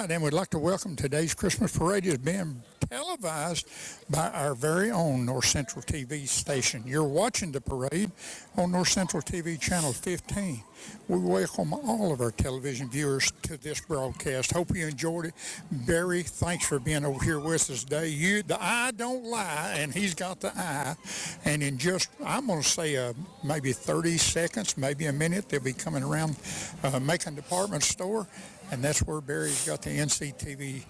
right, and we'd like to welcome today's Christmas parade is being televised by our very own North Central TV station. You're watching the parade on North Central TV Channel 15. We welcome all of our television viewers to this broadcast. Hope you enjoyed it. Barry, thanks for being over here with us today. The eye don't lie, and he's got the eye. And in just, I'm going to say maybe 30 seconds, maybe a minute, they'll be coming around Macon Department Store. And that's where Barry's got the NCTV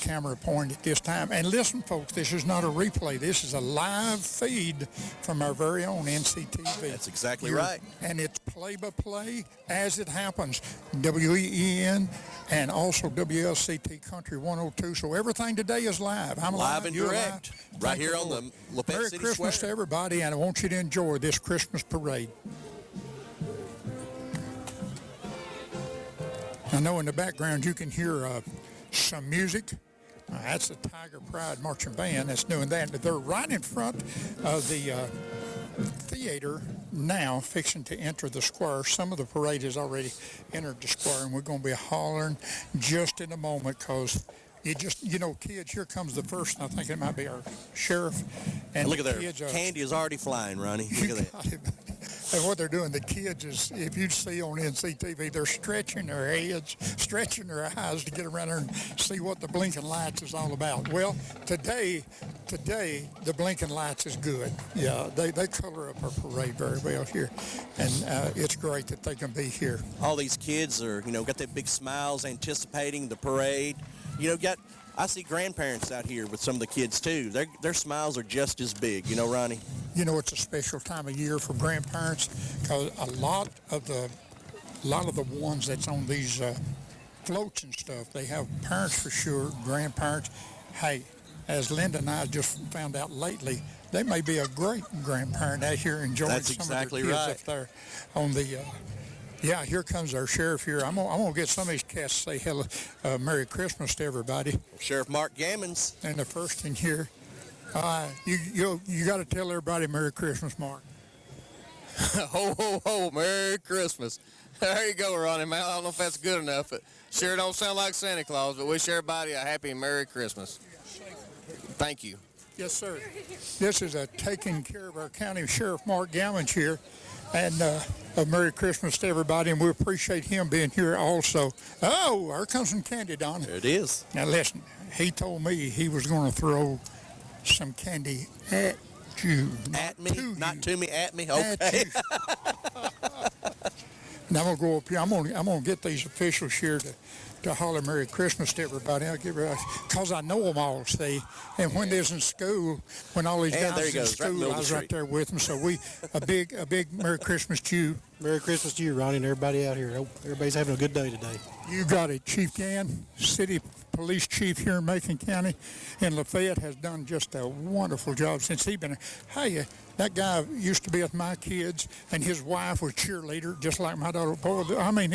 camera pointed at this time. And listen, folks, this is not a replay. This is a live feed from our very own NCTV. That's exactly right. And it's play-by-play as it happens. WEEN and also WLCT Country 102. So everything today is live. I'm live and direct. Right here on the Lafayette Merry City Christmas Square. to everybody, and I want you to enjoy this Christmas parade. I know in the background you can hear some music. That's the Tiger Pride Marching Band that's doing that. They're right in front of the theater now, fixing to enter the square. Some of the parade has already entered the square, and we're going to be hollering just in a moment because you know, kids, here comes the first, I think it might be our sheriff. And look at there, candy is already flying, Ronnie. Look at that. And what they're doing, the kids, is if you see on NCTV, they're stretching their heads, stretching their eyes to get around there and see what the blinking lights is all about. Well, today, the blinking lights is good. Yeah, they color up our parade very well here, and it's great that they can be here. All these kids are, got their big smiles anticipating the parade. I see grandparents out here with some of the kids too. Their smiles are just as big, Ronnie. It's a special time of year for grandparents because a lot of the ones that's on these floats and stuff, they have parents for sure, grandparents. Hey, as Linda and I just found out lately, they may be a great grandparent out here enjoying That's some exactly of their kids right. up there on the. Yeah, here comes our sheriff here. I'm gonna get some of these cats to say hello, Merry Christmas to everybody. Sheriff Mark Gammons. And the first thing here, you got to tell everybody Merry Christmas, Mark. Ho, ho, ho, Merry Christmas. There you go, Ronnie, man. I don't know if that's good enough. It sure don't sound like Santa Claus, but wish everybody a happy Merry Christmas. Thank you. Yes, sir. This is taking care of our county sheriff, Mark Gammons here. And a Merry Christmas to everybody, and we appreciate him being here also. Oh, here comes some candy, Don. There it is. Now, listen, he told me he was going to throw some candy at you. At me? Not to me, at me? Okay. Now, I'm going to go up here. I'm going to get these officials here to holler Merry Christmas to everybody. I'll give her, because I know them all, see. And when they was in school, when all these guys was in school, I was right there with them. So a big Merry Christmas to you. Merry Christmas to you, Ronnie, and everybody out here. Hope everybody's having a good day today. You got it. Chief Gann, City Police Chief here in Macon County, and Lafayette has done just a wonderful job since he's been here. Hey, that guy used to be with my kids, and his wife was cheerleader, just like my daughter. Boy, I mean,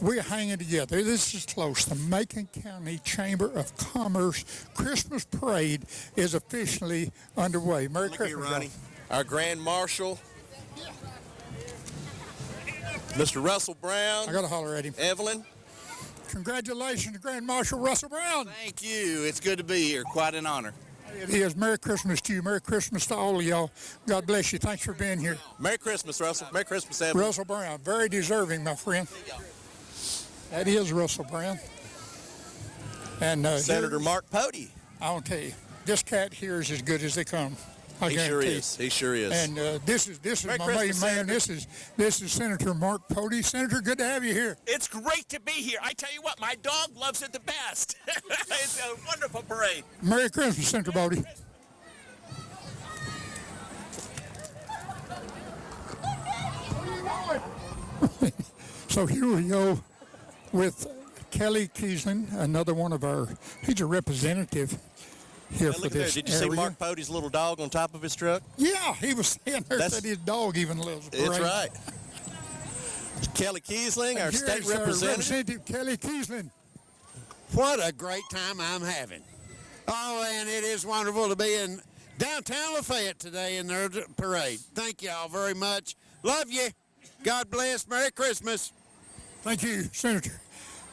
we're hanging together. This is close. The Macon County Chamber of Commerce Christmas Parade is officially underway. Merry Christmas, here, Ronnie. Our Grand Marshal, Mr. Russell Brown. I got to holler at him. Evelyn. Congratulations, Grand Marshal Russell Brown. Thank you. It's good to be here. Quite an honor. It is. Merry Christmas to you. Merry Christmas to all of y'all. God bless you. Thanks for being here. Merry Christmas, Russell. Merry Christmas, Evelyn. Russell Brown. Very deserving, my friend. That is Russell Brown. And Senator Mark Pody. I'll tell you, this cat here is as good as they come. I guarantee. He sure is. And this is my main man. This is Senator Mark Pody. Senator, good to have you here. It's great to be here. I tell you what, my dog loves it the best. It's a wonderful parade. Merry Christmas, Senator Pody. So here we go with Kelly Kiesling, another one of he's a representative here for this Did you area. see Mark Pody's little dog on top of his truck? Yeah, he was saying there that his dog even lives. That's right. Kelly Kiesling, our state representative. Kelly Kiesling. What a great time I'm having. Oh, and it is wonderful to be in downtown Lafayette today in their parade. Thank you all very much. Love you. God bless. Merry Christmas. Thank you, Senator.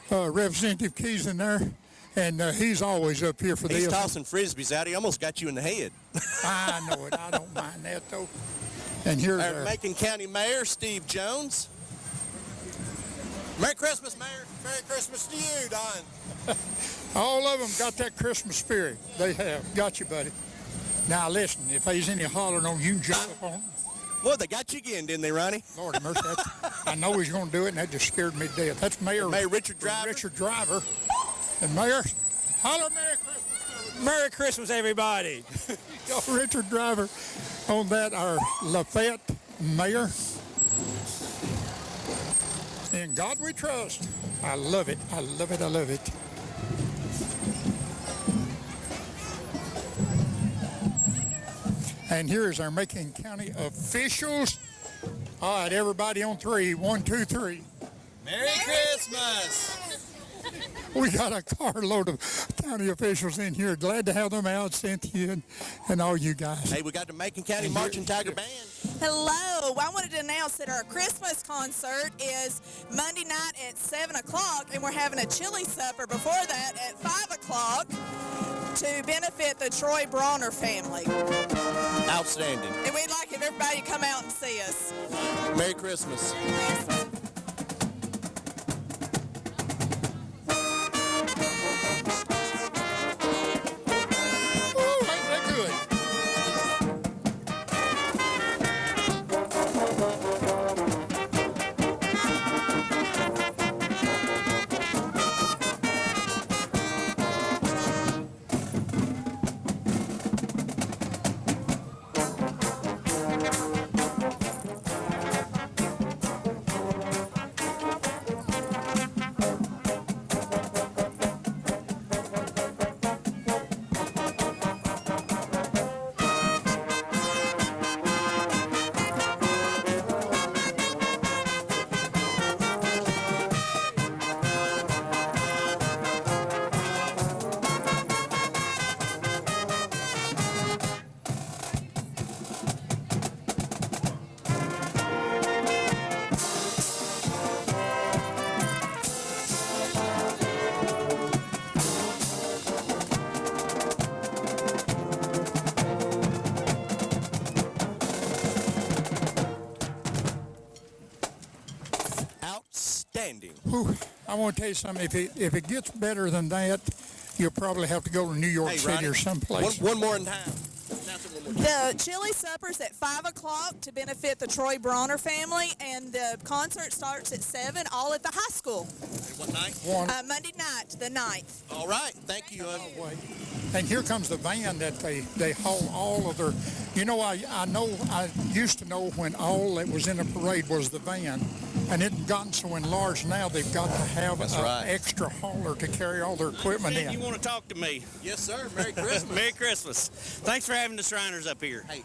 Representative Keys in there, and he's always up here for He's this. tossing frisbees out. He almost got you in the head. I know it. I don't mind that, though. And here's Our Macon County Mayor, Steve Jones. Merry Christmas, Mayor. Merry Christmas to you, Don. all of them got that Christmas spirit. They have. Got you, buddy. Now, listen, if there's any hollering on you, jump up on them. Boy, they got you again, didn't they, Ronnie? Lord have mercy. I know he's going to do it, and that just scared me to death. That's Mayor Richard Driver. Richard Driver. And Mayor, holler Merry Christmas. Merry Christmas, everybody. Richard Driver on that, our Lafayette Mayor. In God we trust. I love it. I love it. I love it. And here is our Macon County officials. All right, everybody on three. 1, 2, 3. Merry Christmas. We got a carload of county officials in here. Glad to have them out, Cynthia and all you guys. Hey, we got the Macon County Marching Tiger Band. Hello. I wanted to announce that our Christmas concert is Monday night at 7 o'clock, and we're having a chili supper before that at 5 o'clock to benefit the Troy Bronner family. Outstanding. And we'd like if everybody come out and see us. Merry Christmas. Whew, I want to tell you something. If it gets better than that, you'll probably have to go to New York City Ronnie, or someplace. One more in time. The chili supper's at 5 o'clock to benefit the Troy Bronner family, and the concert starts at 7, all at the high school. What night? Monday night, the 9th. All right. Thank you. And here comes the van that they haul all of their. You know, I used to know when all that was in the parade was the van, and it's gotten so enlarged now they've got to have an extra hauler to carry all their equipment in. You want to talk to me? Yes, sir. Merry Christmas. Merry Christmas. Thanks for having the Shriners up here. Hey,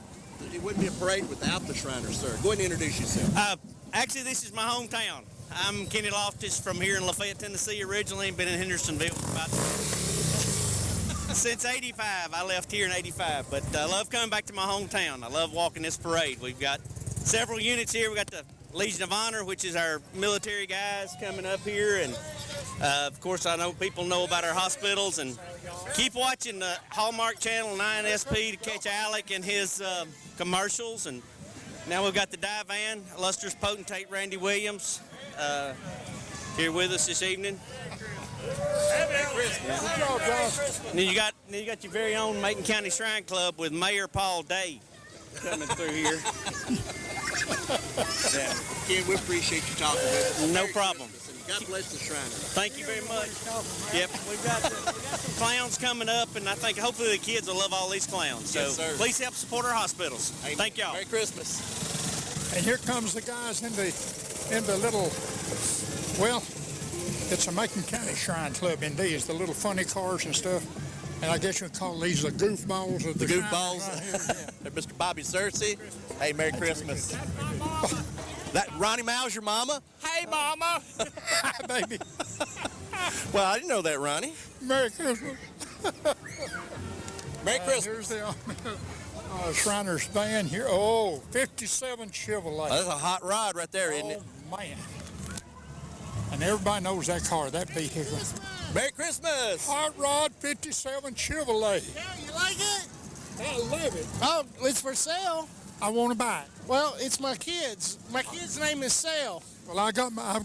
it wouldn't be a parade without the Shriners, sir. Go ahead and introduce yourself. Actually, this is my hometown. I'm Kenny Loftus from here in Lafayette, Tennessee originally. Been in Hendersonville for about since 85. I left here in 85, but I love coming back to my hometown. I love walking this parade. We've got several units here. We got the Legion of Honor, which is our military guys coming up here, and of course I know people know about our hospitals, and keep watching the Hallmark Channel 9SP to catch Alec and his commercials. And now we've got the dive van, Luster's potentate Randy Williams here with us this evening. And then you got your very own Macon County Shrine Club with Mayor Paul Day coming through here. Yeah. Ken, we appreciate you talking with us. No problem. God bless the Shriners. Thank you very much. Yep, we've got some clowns coming up, and I think hopefully the kids will love all these clowns. So yes, sir. Please help support our hospitals. Thank y'all. Merry Christmas. And here comes the guys in the little, well, it's a Macon County Shrine Club indeed. It's the little funny cars and stuff. And I guess you would call these the goofballs of the goofballs. Right here. They're Mr. Bobby Cersei. Hey, Merry Christmas. That Ronnie Mao's your mama? Hey, Mama. Hi, baby. Well, I didn't know that, Ronnie. Merry Christmas. Merry Christmas. Here's the Shriners van here. Oh, 57 Chevrolet. That's a hot rod right there, isn't it? Oh, man. And everybody knows that car, that vehicle. Merry Christmas! Hot Rod 57 Chevrolet. Yeah, you like it? I love it. Oh, it's for sale. I want to buy it. Well, it's my kid's. My kid's name is Sale. Well, I've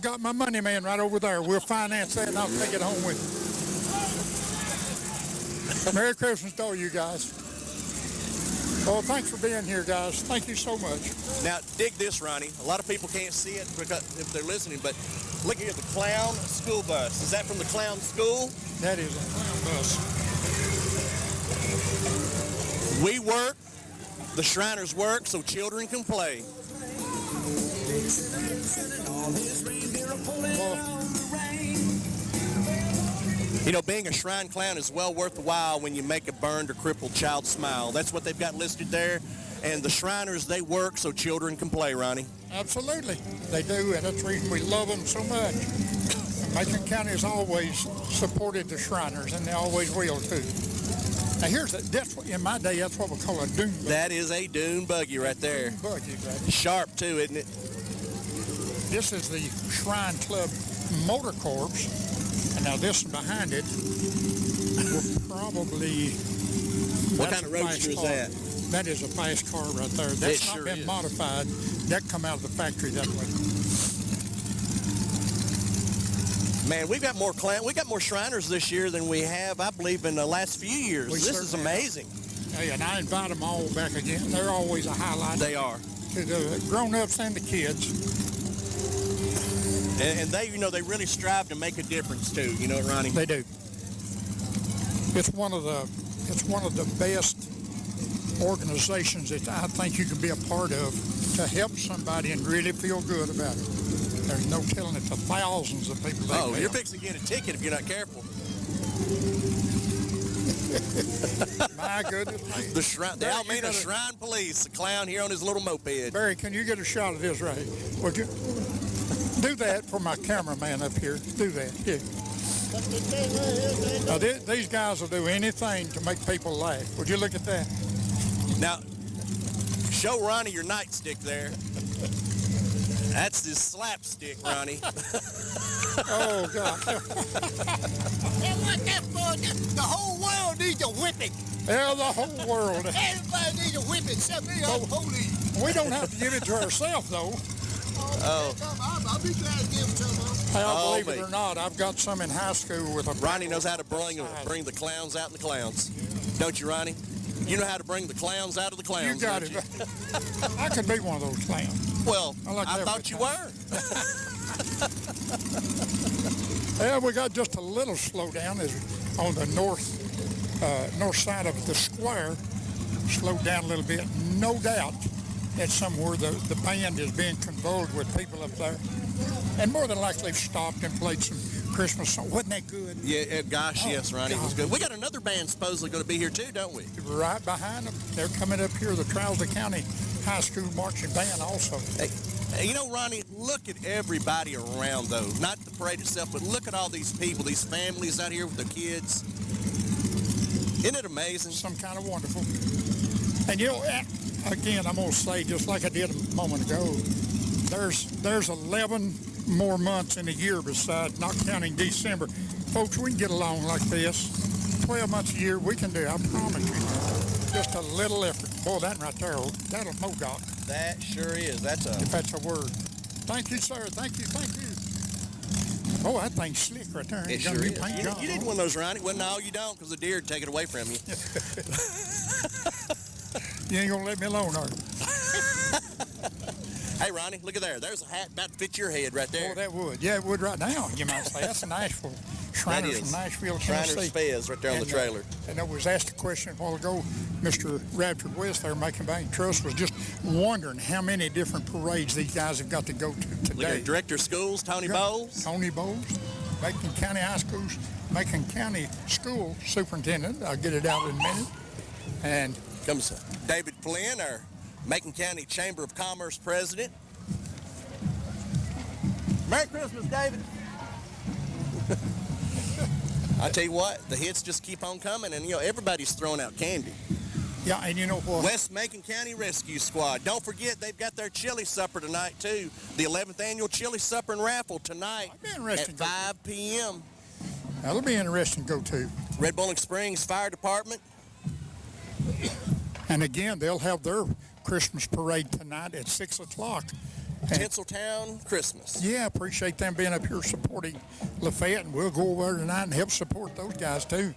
got my money man right over there. We'll finance that and I'll take it home with me. Merry Christmas to all you guys. Well, thanks for being here, guys. Thank you so much. Now, dig this, Ronnie. A lot of people can't see it because if they're listening, but look here, the clown school bus. Is that from the clown school? That is a clown bus. We work, the Shriners work, so children can play. You know, being a shrine clown is well worth the while when you make a burned or crippled child smile. That's what they've got listed there. And the Shriners, they work so children can play, Ronnie. Absolutely. They do, and that's the reason we love them so much. And Macon County has always supported the Shriners, and they always will, too. Now, in my day, that's what we call a dune buggy. That is a dune buggy right there. Buggy, right? Sharp, too, isn't it? This is the Shrine Club Motor Corps. And now this one behind it will probably... What kind of roadster is that? That is a fast car right there. That's not been modified. That come out of the factory that way. Man, we got more Shriners this year than we have, I believe, in the last few years. This is amazing. Hey, and I invite them all back again. They're always a highlight. They are. To the grown-ups and the kids. And they, you know, they really strive to make a difference too. You know what, Ronnie? They do. It's one of the best organizations that I think you can be a part of to help somebody and really feel good about it. There's no telling it to thousands of people. Oh, you're fixing to get a ticket if you're not careful. My goodness. The Almeda Shrine Police, the clown here on his little moped. Barry, can you get a shot of this right? Would you? Do that for my cameraman up here. Do that. Yeah. Now, these guys will do anything to make people laugh. Would you look at that? Now, show Ronnie your nightstick there. That's his slapstick, Ronnie. Oh, God. And what that for? The whole world needs a whipping. Yeah, the whole world. Everybody needs a whipping except me. I'm holy. We don't have to give it to ourselves, though. Oh. I'll be glad to give it to them. Believe it or not, I've got some in high school with a... Ronnie knows how to bring the clowns out in the clowns. Don't you, Ronnie? You know how to bring the clowns out of the clowns. You got it. I could be one of those clowns. Well, I thought you were. Yeah, we got just a little slowdown on the north side of the square. Slowed down a little bit. No doubt that somewhere the band is being convulsed with people up there. And more than likely stopped and played some Christmas song. Wasn't that good? Yeah, gosh, yes, Ronnie, it was good. We got another band supposedly going to be here too, don't we? Right behind them. They're coming up here, the Trouser County High School Marching Band also. Hey, you know, Ronnie, look at everybody around, though. Not the parade itself, but look at all these people, these families out here with their kids. Isn't it amazing? Some kind of wonderful. And, you know, again, I'm going to say, just like I did a moment ago, there's 11 more months in a year besides, not counting December. Folks, we can get along like this. 12 months a year, we can do, I promise you. Just a little effort. Boy, that right there, that'll mogok. That sure is. If that's a word. Thank you, sir. Thank you. Oh, that thing's slick right there. It sure is. You need one of those, Ronnie. Well, no, you don't, because the deer would take it away from you. You ain't going to let me alone, are you? Hey, Ronnie, look at there. There's a hat about to fit your head right there. Oh, that would. Yeah, it would right now, you might say. That's a Nashville. Shriners from Nashville, Tennessee. Shriners Fez right there on the trailer. And I was asked a question a while ago. Mr. Radford West there, Macon Bank Trust, was just wondering how many different parades these guys have got to go to today. Look at Director of Schools, Tony Bowles. Tony Bowles, Macon County High Schools, Macon County School Superintendent. I'll get it out in a minute. And comes David Flynn, our Macon County Chamber of Commerce President. Merry Christmas, David. I tell you what, the hits just keep on coming, and you know everybody's throwing out candy. Yeah, and you know what? West Macon County Rescue Squad. Don't forget, they've got their chili supper tonight, too. The 11th annual chili supper and raffle tonight at 5 p.m. That'll be interesting to go to. Red Bowling Springs Fire Department. And again, they'll have their Christmas parade tonight at 6 o'clock. Tinseltown Christmas. Yeah, appreciate them being up here supporting Lafayette, and we'll go over tonight and help support those guys too.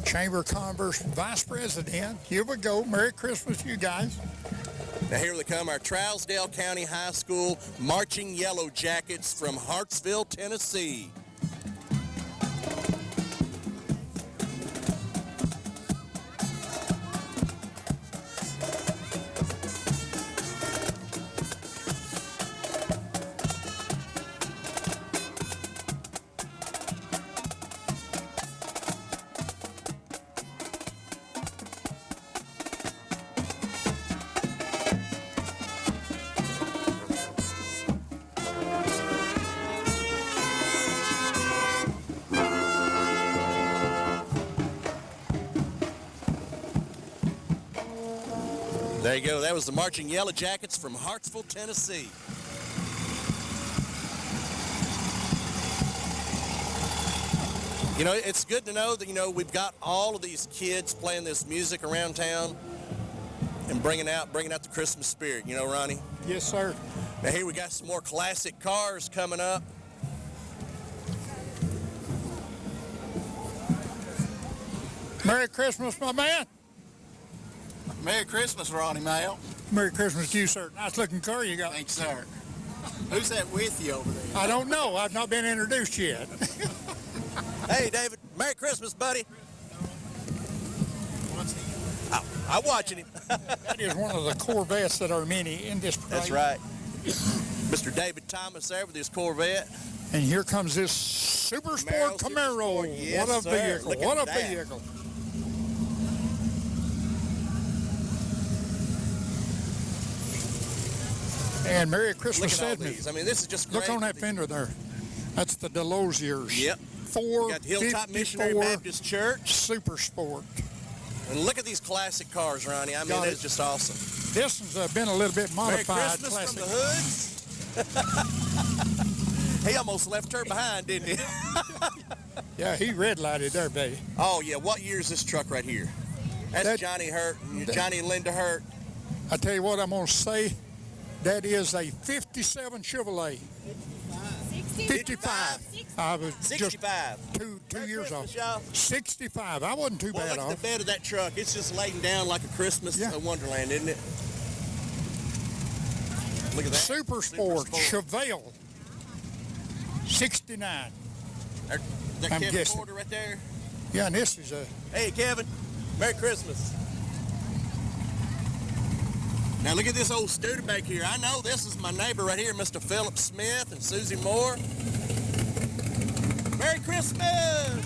Chamber of Commerce Vice President, here we go. Merry Christmas, you guys. Now here they come, our Trousdale County High School Marching Yellow Jackets from Hartsville, Tennessee. There you go. That was the Marching Yellow Jackets from Hartsville, Tennessee. You know, it's good to know that, you know, we've got all of these kids playing this music around town and bringing out the Christmas spirit, you know, Ronnie? Yes, sir. Now here we got some more classic cars coming up. Merry Christmas, my man. Merry Christmas, Ronnie Mail. Merry Christmas to you, sir. Nice looking car you got. Thanks, sir. Who's that with you over there? I don't know. I've not been introduced yet. Hey, David. Merry Christmas, buddy. I'm watching him. That is one of the Corvettes that are many in this parade. That's right. Mr. David Thomas there with his Corvette. And here comes this Super Sport Camaro. Yes, what a sir. vehicle. Look What at a that. vehicle. And Merry Christmas, Look at all Edmund. these. I mean, this is just great. Look on that fender there. That's the Delosiers. Yep. We got the Hilltop Missionary 454 Baptist Church. Super Sport. And look at these classic cars, Ronnie. I mean, Got it's it. just awesome. This has been a little bit Merry modified. Christmas classic. from the hoods. He almost left her behind, didn't he? Yeah, he red lighted there, baby. Oh, yeah. What year is this truck right here? That's That- Johnny Hurt, Johnny and Linda Hurt. I tell you what I'm going to say. That is a 57 Chevrolet. 55. I was 65. just two years off. Christmas, y'all. 65. I wasn't too Boy, bad look at off. the bed of that truck. It's just laying down like a Christmas wonderland, isn't it? Look at that. Super Sport Chevelle. 69. That I'm Kevin guessing. Porter right there. Yeah, and this is a Hey, Kevin. Merry Christmas. Now look at this old Studebaker here. I know this is my neighbor right here, Mr. Philip Smith and Susie Moore. Merry Christmas!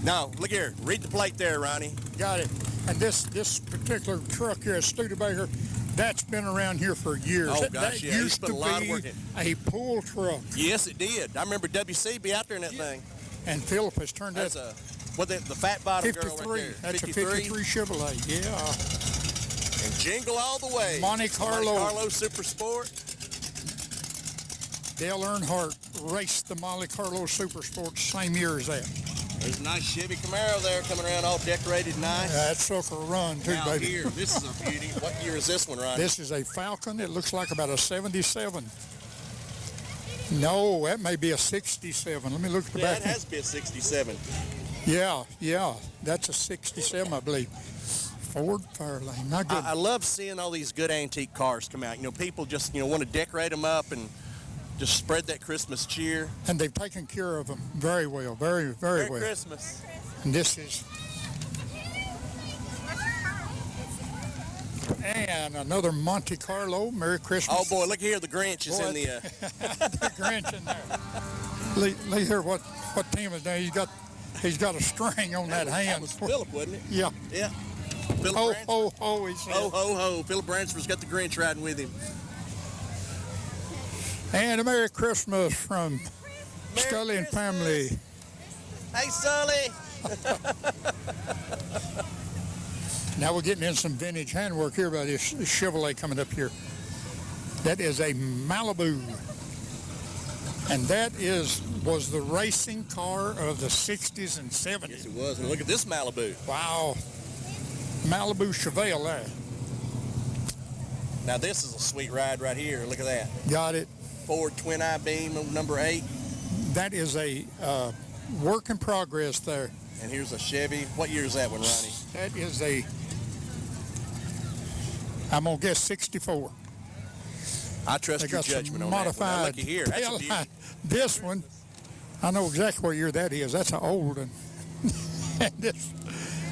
No, look here. Read the plate there, Ronnie. got it. And this particular truck here, a Studebaker, that's been around here for years. Oh, That- gosh, that yeah, he's used put to a lot of be work in. a pull truck. Yes, it did. I remember WC be out there in that thing. And Philip has turned That's that the fat bottom girl 53. right there. That's a 53 Chevrolet. Yeah. And jingle all the way. Monte Carlo. Super Sport. Dale Earnhardt raced the Monte Carlo Super Sport same year as that. There's a nice Chevy Camaro there coming around all decorated nice. That sucker run too, Now baby. here, this is a beauty. What year is this one, Ronnie? This is a Falcon. It looks like about a 77. No, that may be a 67. Let me look at the Yeah, back. it has been 67. Yeah, that's a 67, I believe. Ford Fairlane, not good. I love seeing all these good antique cars come out. You know, people just, want to decorate them up and just spread that Christmas cheer. And they've taken care of them very well, very, very Merry well. Christmas. And this is... And another Monte Carlo. Merry Christmas. Oh, boy, look here. The Grinch is Boy, in the... the Grinch in there. Lee here, what Tim is doing. He's got a string on that hand. That was Philip, wasn't it? Yeah. Yeah. Philip Ho, Bransford. ho, ho, he said. Ho, ho, ho. Philip Bransford's got the Grinch riding with him. And a Merry Christmas from Merry Scully and Christmas. family. Hey, Sully. Now we're getting in some vintage handwork here by this Chevrolet coming up here. That is a Malibu. And that was the racing car of the 60s and 70s. Yes, it was. And look at this Malibu. Wow. Malibu Chevelle there. Now this is a sweet ride right here. Look at that. Got it. Ford twin I-beam number 8. That is a work in progress there. And here's a Chevy. What year is that one, Ronnie? That is I'm going to guess 64. I trust They your got some judgment on that. modified Now, looky here. That's a tail beauty. light. This one, I know exactly what year that is. That's an old one.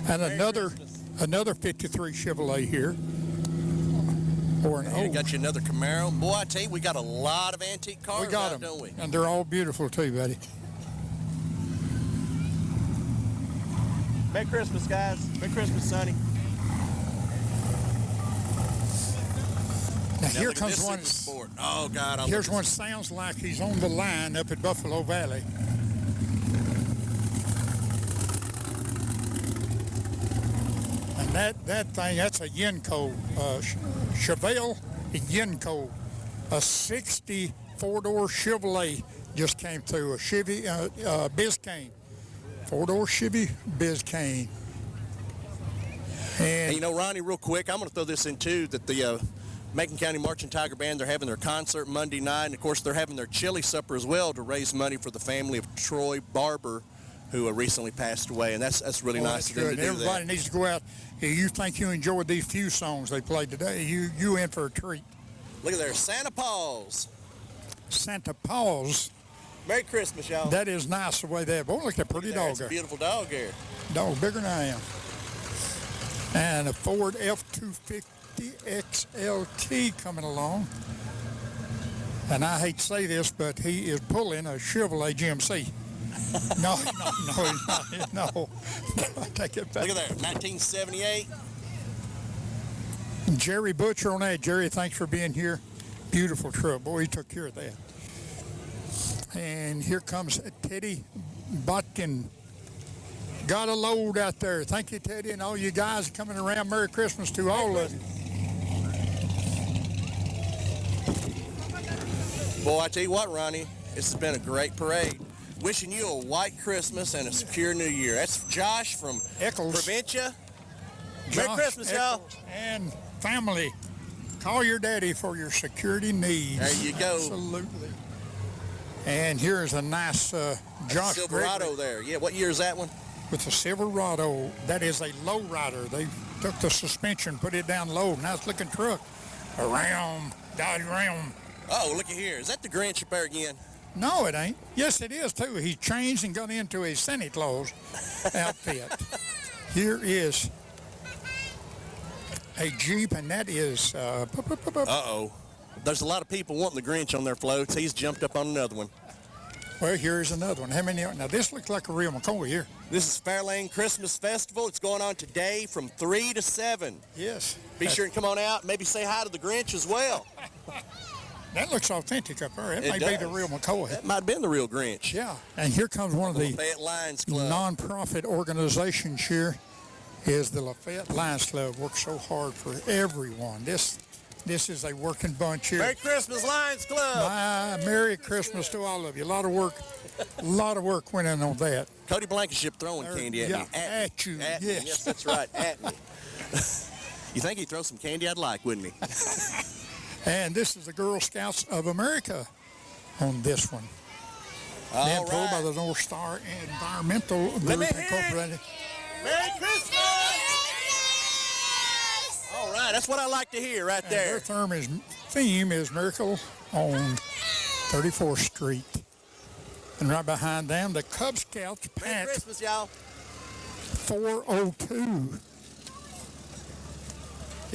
and another 53 Chevrolet here. Or an Here, old. got you another Camaro. Boy, I tell you, we got a lot of antique cars We got out, them, don't we? and they're all beautiful too, buddy. Merry Christmas, guys. Merry Christmas, Sonny. Now, Now here look at comes this one. Super Sport. Oh, God. Here's one sounds like he's on the line up at Buffalo Valley. And that thing, that's a Yenko, Chevelle Yenko, a 60 four-door Chevrolet just came through, a Chevy Biscayne, four-door Chevy Biscayne. And you know, Ronnie, real quick, I'm going to throw this in too, that the Macon County Marching Tiger Band, they're having their concert Monday night, and of course they're having their chili supper as well to raise money for the family of Troy Barber, who recently passed away, and that's really nice of them to do Everybody that. needs to go out. If you think you enjoyed these few songs they played today, you in for a treat. Look at there, Santa Paws. Santa Paws. Merry Christmas, y'all. That is nice the way that. Boy, look at that pretty dog That's a there. beautiful dog there. Dog bigger than I am. And a Ford F-250 XLT coming along. And I hate to say this, but he is pulling a Chevrolet GMC. No, he's not. No. I take it back. Look at there, 1978. Jerry Butcher on that. Jerry, thanks for being here. Beautiful truck. Boy, he took care of that. And here comes Teddy Botkin. Got a load out there. Thank you, Teddy, and all you guys coming around. Merry Christmas to all of you. Boy, I tell you what, Ronnie, this has been a great parade. Wishing you a white Christmas and a secure New Year. That's Josh from Eccles. Provincia. Merry Josh Christmas, y'all. Eccles and family. Call your daddy for your security needs. There you go. Absolutely. And here's a nice Josh Silverado Gregory there. Yeah, what year is that one? with a Silverado. That is a low rider. They took the suspension, put it down low. Nice looking truck. A Ram, Dodge Ram. Oh, look at here. Is that the Grand Chipper again? No, it ain't. Yes, it is, too. He changed and got into a Santa Claus outfit. Here is a Jeep, and that is... Uh-oh. There's a lot of people wanting the Grinch on their floats. He's jumped up on another one. Well, here's another one. How many? Now, this looks like a real McCoy here. This is Fairlane Christmas Festival. It's going on today from 3 to 7. Yes. Be sure and come on out. Maybe say hi to the Grinch as well. That looks authentic up there. It may does. be the real McCoy. That might have been the real Grinch. Yeah. And here comes one of the Lafayette Lions Club. non-profit organizations here is the Lafayette Lions Club. Works so hard for everyone. This is a working bunch here. Merry Christmas, Lions Club. Merry Christmas to all of you. A lot of work went in on that. Cody Blankenship throwing candy at Yeah, me. at you, me. yes. Yes, that's right, at me. You think he'd throw some candy I'd like, wouldn't he? And this is the Girl Scouts of America on this one. All Then pulled by right. the North Star Environmental Let me Group hear it. Incorporated. Merry Christmas! All right, that's what I like to hear right And their there. theme is Miracle on 34th Street. And right behind them, the Cub Scouts Merry Pack Christmas, y'all. 402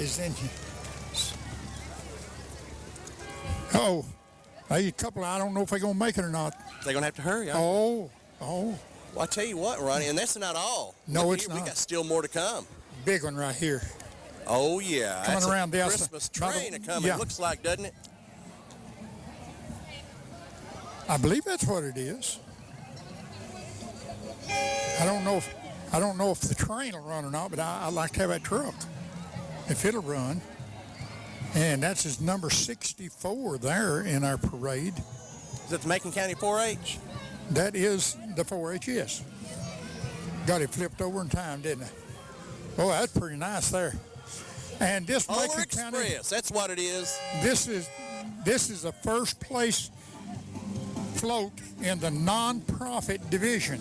is in here. Oh, a couple, I don't know if they're going to make it or not. They're going to have to hurry. Huh? Oh, Well, I tell you what, Ronnie, and that's not all. No, Look it's here, not. We got still more to come. big one right here. Oh, yeah. Coming That's around the a outside. Christmas By the- train a-coming, yeah. looks like, doesn't it? I believe that's what it is. I don't know if, I don't know if the train will run or not, but I'd like to have that truck if it'll run. And that's his number 64 there in our parade. Is that the Macon County 4-H? That is the 4-H, yes. Got it flipped over in time, didn't it? Oh, that's pretty nice there. And this Polar Macon County, Express, that's what it is. this is the first place float in the non-profit division.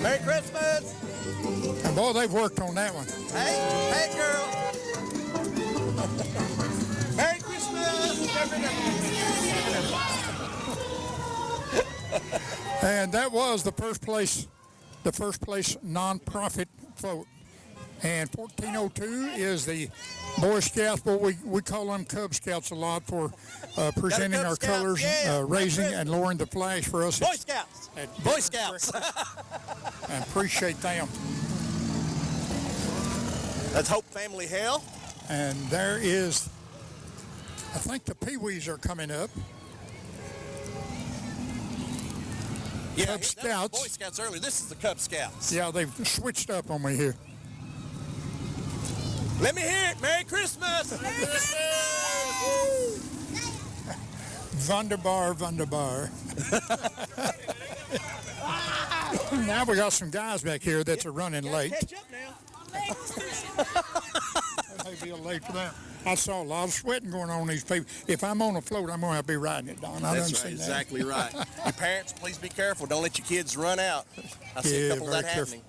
Merry Christmas! And boy, they've worked on that one. Hey girl! Merry Christmas! And that was the first place non-profit float. And 1402 is the Boy Scouts, but we call them Cub Scouts a lot for presenting Cub our Scouts, colors, yeah. raising and lowering the flash for us. Boy Scouts! Boy Scouts! And appreciate them. That's Hope Family Hell. And there is, I think the Pee-wees are coming up. Yeah, Cub that was Scouts. Boy Scouts earlier. This is the Cub Scouts. Yeah, they've switched up on me here. Let me hear it. Merry Christmas! Wunderbar, wunderbar. Now we got some guys back here that's running late. Catch up now. They be a late for that. I saw a lot of sweating going on these people. If I'm on a float, I'm going to have to be riding it, Don. I done That's right, seen that. exactly right. Your parents, please be careful. Don't let your kids run out. I see a couple of very that careful. happening.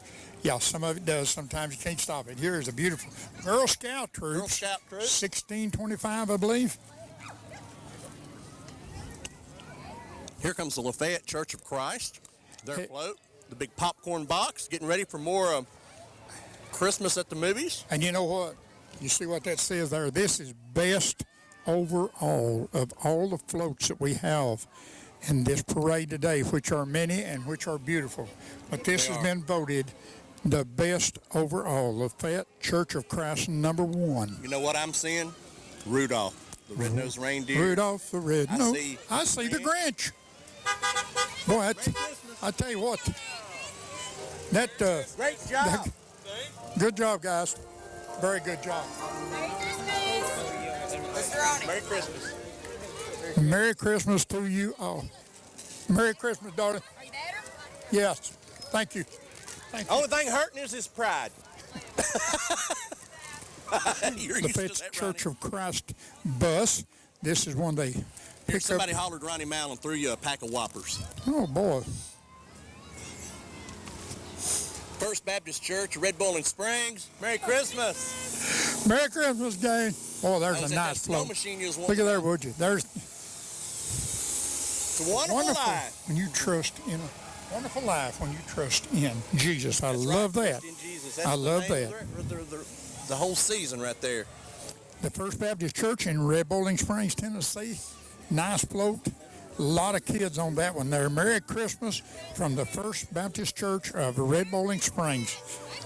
Yeah, some of it does. Sometimes you can't stop it. Here is a beautiful Girl Scout troop. Girl Scout troop. 1625, I believe. Here comes the Lafayette Church of Christ. Their Hey. float, the big popcorn box, getting ready for more Christmas at the movies. And you know what? You see what that says there? This is best overall of all the floats that we have in this parade today, which are many and which are beautiful. But this has been voted the best overall. Lafayette Church of Christ #1. You know what I'm seeing? Rudolph, the red-nosed reindeer. Rudolph the Red. I No, see I see the Grinch. Boy, I tell you what, that Great job. good job, guys. Very good job. Merry Christmas. Merry Christmas to you all. Merry Christmas, daughter. Are you better? Yes. Thank you. Thank you. Only thing hurting is his pride. You're used to Lafayette that, Church Ronnie. of Christ bus. This is one they Here, pick up. somebody hollered Ronnie Mallon threw you a pack of Whoppers. Oh, boy. First Baptist Church, Red Bowling Springs. Merry Christmas. Merry Christmas, gang. Oh, I there's was a at that nice snow float. machine you was Look at there, would you? There's It's a wonderful, wonderful life. when you trust in a wonderful life when you trust in Jesus. I That's love right, that. trust in Jesus. That's I the love name that. of the whole season right there. The First Baptist Church in Red Bowling Springs, Tennessee. Nice float. A lot of kids on that one there. Merry Christmas from the First Baptist Church of Red Bowling Springs.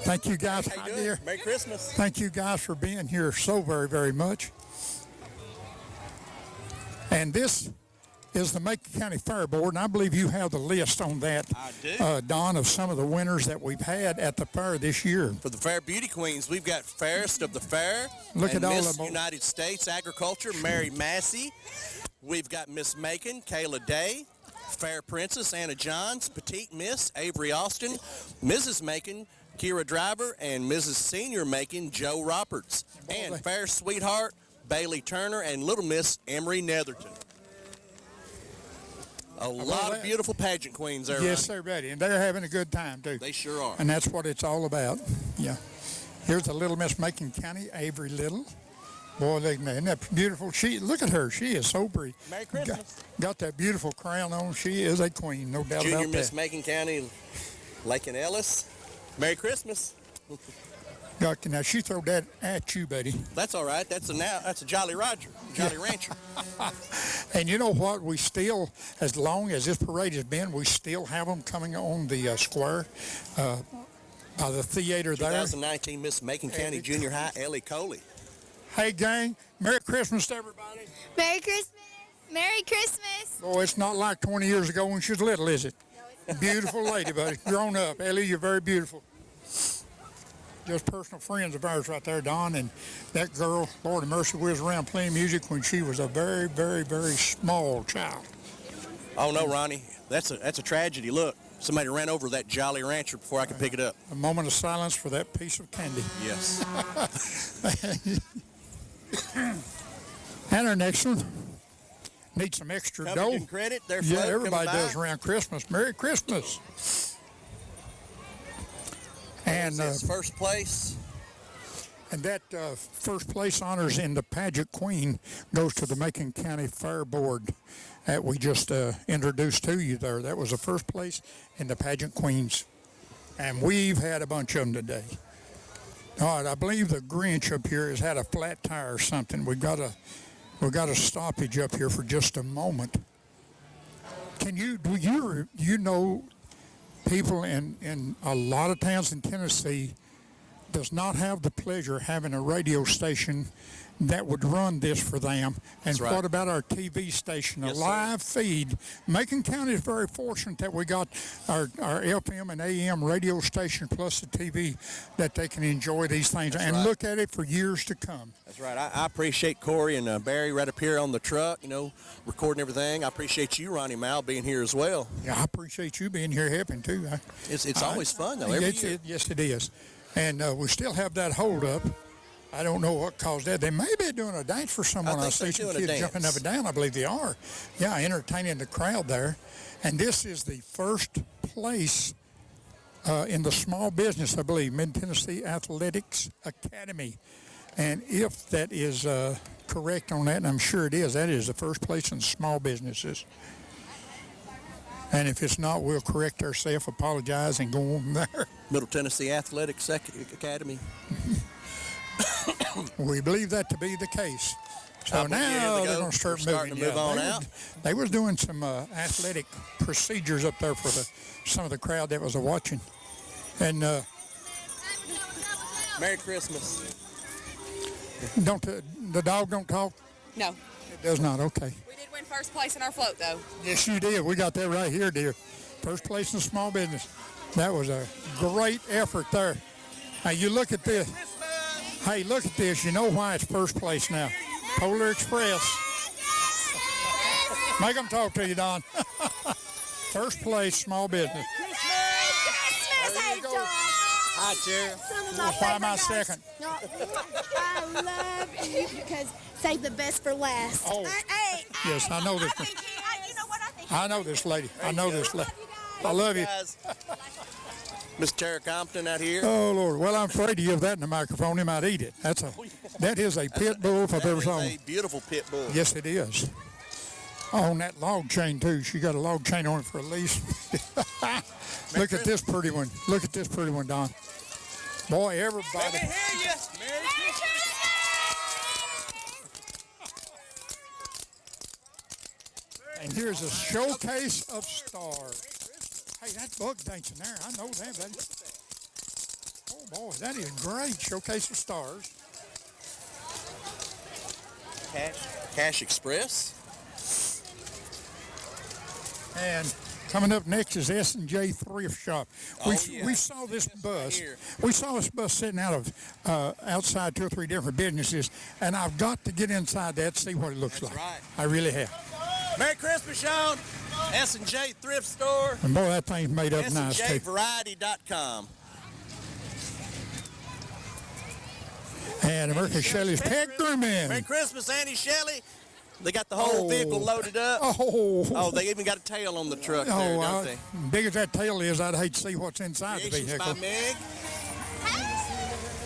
Thank you guys. How Hi, you doing? dear. Merry Christmas. Thank you guys for being here so very, very much. And this is the Macon County Fair Board, and I believe you have the list on that, I do. Don, of some of the winners that we've had at the fair this year. For the Fair Beauty Queens, we've got Fairest of the Fair. Look and at all Miss of them. United States Agriculture, Mary Massey. We've got Miss Macon, Kayla Day. Fair Princess, Anna Johns. Petite Miss, Avery Austin. Mrs. Macon, Kira Driver. And Mrs. Senior Macon, Joe Roberts. And Fair Sweetheart, Bailey Turner. And Little Miss, Emery Netherton. A lot of beautiful pageant queens there, Yes, Ronnie. they're ready, and they're having a good time, too. They sure are. And that's what it's all about. Yeah. Here's a Little Miss Macon County, Avery Little. Boy, isn't that beautiful? Look at her. She is so pretty. Merry Christmas. Got that beautiful crown on. She is a queen, no doubt Junior about Miss that. Macon County, Lake and Ellis. Merry Christmas. Now, she throw that at you, buddy. That's all right. That's a Jolly Roger, Jolly Rancher. And you know what? We still, as long as this parade has been, we still have them coming on the square by the theater there. 2019 Miss Macon County Junior High, Ellie Coley. Hey, gang, Merry Christmas to everybody. Merry Christmas. Merry Christmas. Oh, it's not like 20 years ago when she was little, is it? No, it's Beautiful lady, buddy. Grown up. Ellie, you're very beautiful. Just personal friends of ours right there, Don. And that girl, Lord of mercy, was around playing music when she was a very, very, very small child. Oh, no, Ronnie. That's a tragedy. Look, somebody ran over that Jolly Rancher before I could pick it up. A moment of silence for that piece of candy. Yes. And our next one. Need some extra dough. Getting credit. They're Yeah, float everybody coming by. does around Christmas. Merry Christmas. And This is first place. And that first place honors in the pageant queen goes to the Macon County Fair Board that we just introduced to you there. That was the first place in the pageant queens. And we've had a bunch of them today. All right, I believe the Grinch up here has had a flat tire or something. We've got a stoppage up here for just a moment. Do you know people in a lot of towns in Tennessee does not have the pleasure of having a radio station that would run this for them. And That's right. What about our TV station, a Yes, live feed? Macon County is very fortunate that we got our FM and AM radio station plus the TV that they can enjoy these things That's and right. look at it for years to come. That's right. I appreciate Corey and Barry right up here on the truck, recording everything. I appreciate you, Ronnie Mal, being here as well. Yeah, I appreciate you being here helping too. It's always fun, though, every year. Yes, it is. And we still have that hold up. I don't know what caused that. They may be doing a dance for someone. I see some kids jumping up and down. I believe they are. Yeah, entertaining the crowd there. And this is the first place in the small business, I believe, Mid-Tennessee Athletics Academy. And if that is correct on that, and I'm sure it is, that is the first place in small businesses. And if it's not, we'll correct ourselves, apologize, and go on there. Middle Tennessee Athletics Academy. We believe that to be the case. So Here now they they're go. going to start We're starting moving. to move on out. They was doing some athletic procedures up there for some of the crowd that was watching. And Merry Christmas. the dog don't talk? No. It does not. Okay. We did win first place in our float, though. Yes, you did. We got that right here, dear. First place in small business. That was a great effort there. Now, you look at this. Hey, look at this. You know why it's first place now. Polar Express. Make them talk to you, Don. First place, small business. Hey, John. Hi, Chair. Why my second? No, I love you because save the best for last. Oh, yes, I know this. You know what I think? I know this lady. I know this lady. I love you. Guys. Miss Tara Compton out here. Oh, Lord. Well, I'm afraid to give that in the microphone. He might eat it. That is a pit bull if I've ever seen one. A beautiful pit bull. Yes, it is. On that log chain, too. She got a log chain on it for a leash. Look at this pretty one. Look at this pretty one, Don. Boy, everybody. Let me hear you. Merry And here's a showcase of stars. Hey, that bug dancing there. I know that, buddy. Oh, boy, that is great. Showcase of stars. Cash Express. And coming up next is S&J Thrift Shop. We saw this bus. We saw this bus sitting out of outside 2 or 3 different businesses, and I've got to get inside that, see what it looks like. right. I really have. Merry Christmas, Sean. S&J Thrift Store. And boy, that thing's made up nice too. SNJVariety.com. And America Shelley's Pet Grooming. Merry Christmas, Annie Shelley. They got the whole vehicle loaded up. Oh, they even got a tail on the truck there, don't they? Big as that tail is, I'd hate to see what's inside the Creations vehicle. by Meg.